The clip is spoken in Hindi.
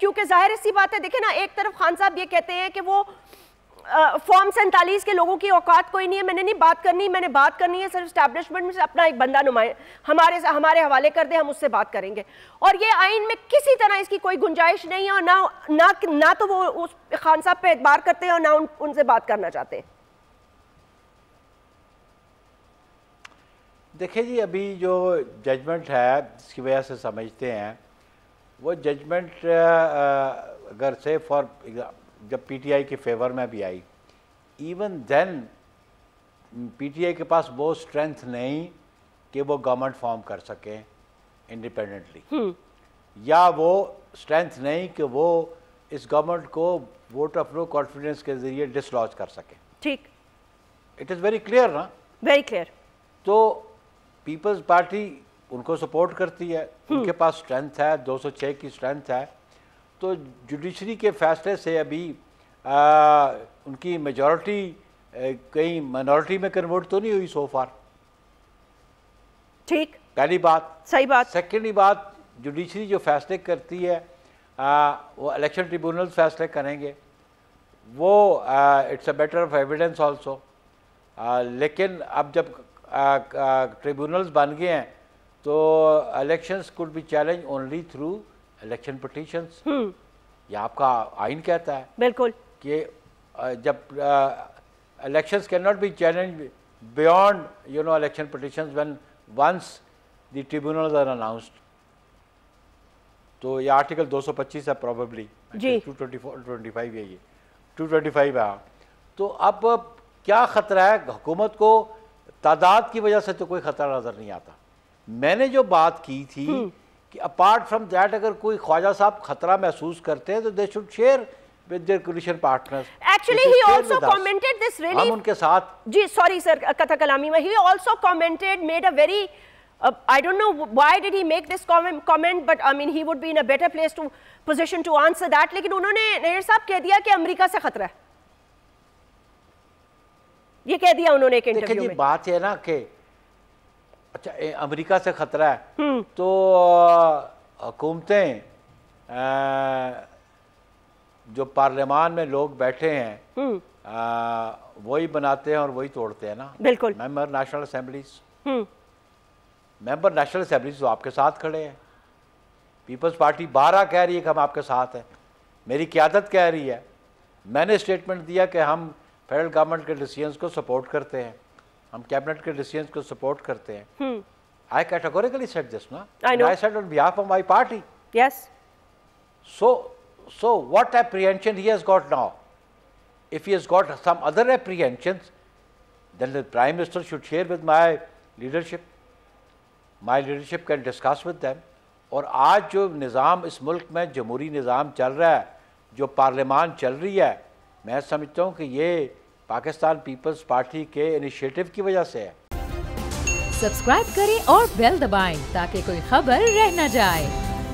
क्योंकि जाहिर सी बात है, देखिए ना, एक तरफ खान साहब ये कहते हैं कि वो फॉर्म 47 के लोगों की औकात कोई नहीं है, मैंने नहीं बात करनी, मैंने बात करनी है सिर्फ स्टैब्लिशमेंट में से अपना एक बंदा हमारे हवाले कर दे, हम उससे बात करेंगे। और ये आइन में किसी तरह इसकी कोई गुंजाइश नहीं है, और ना तो वो उस खान साहब पे एतबार करते हैं और ना उनसे बात करना चाहते हैं। देखिए जी, अभी जो जजमेंट है जिसकी वजह से समझते हैं, वो जजमेंट अगर से फॉर जब पीटीआई के फेवर में भी आई, इवन देन पीटीआई के पास वो स्ट्रेंथ नहीं कि वो गवर्नमेंट फॉर्म कर सके इंडिपेंडेंटली, या वो स्ट्रेंथ नहीं कि वो इस गवर्नमेंट को वोट ऑफ नो कॉन्फिडेंस के जरिए डिसलॉज कर सके। ठीक, इट इज़ वेरी क्लियर ना, वेरी क्लियर। तो पीपल्स पार्टी उनको सपोर्ट करती है, उनके पास स्ट्रेंथ है, 206 की स्ट्रेंथ है। तो जुडिशरी के फैसले से अभी उनकी मेजॉरिटी कहीं माइनॉरिटी में कन्वर्ट तो नहीं हुई सो फार। ठीक, पहली बात। सही बात। सेकेंडली बात, जुडिशरी जो फैसले करती है वो इलेक्शन ट्रिब्यूनल फैसले करेंगे, वो it's a matter of evidence also. लेकिन अब जब ट्रिब्यूनल्स बन गए हैं तो elections could be challenge only through election petitions. ये आपका आइन कहता है बिल्कुल कि जब elections cannot be challenge beyond election petitions when once the tribunals are announced. तो ये आर्टिकल 225 है प्रोबेबली, 225 है, ये 225 है। तो अब क्या ख़तरा है हुकूमत को? तादाद की वजह से तो कोई ख़तरा नज़र नहीं आता। मैंने जो बात की थी कि अपार्ट फ्रॉम दैट, अगर कोई ख्वाजा साहब खतरा महसूस करते हैं तो they should share with their coalition partners. Actually, he also commented this really. हम उनके साथ। जी, sorry sir, कथा कलामी में he also commented, made a very I don't know why did he make this comment, but I mean he would be in a better place to position to answer that. लेकिन उन्होंने नैयर साहब कह दिया कि अमेरिका से खतरा है, ये कह दिया उन्होंने एक इंटरव्यू में। बात है ना कि अच्छा अमेरिका से खतरा है तो हुकूमतें जो पार्लियामान में लोग बैठे हैं वही बनाते हैं और वही तोड़ते हैं ना। बिल्कुल। मेंबर नेशनल असेंबलीज तो आपके साथ खड़े हैं। पीपल्स पार्टी 12 कह रही है कि हम आपके साथ हैं, मेरी क़यादत कह रही है, मैंने स्टेटमेंट दिया कि हम फेडरल गवर्नमेंट के डिसीजंस को सपोर्ट करते हैं, हम कैबिनेट के डिसीजंस को सपोर्ट करते हैं। आई कैटेगोरिकली सेड दिस ना, I said on behalf of my party. Yes. So what apprehension he has got now? If he has got some other apprehensions, then the Prime Minister should share with my leadership. My leadership can discuss with them. और आज जो निज़ाम इस मुल्क में जमहूरी निज़ाम चल रहा है, जो पार्लियामान चल रही है, मैं समझता हूँ कि ये पाकिस्तान पीपल्स पार्टी के इनिशिएटिव की वजह से है। सब्सक्राइब करें और बेल दबाएं ताकि कोई खबर रह न जाए।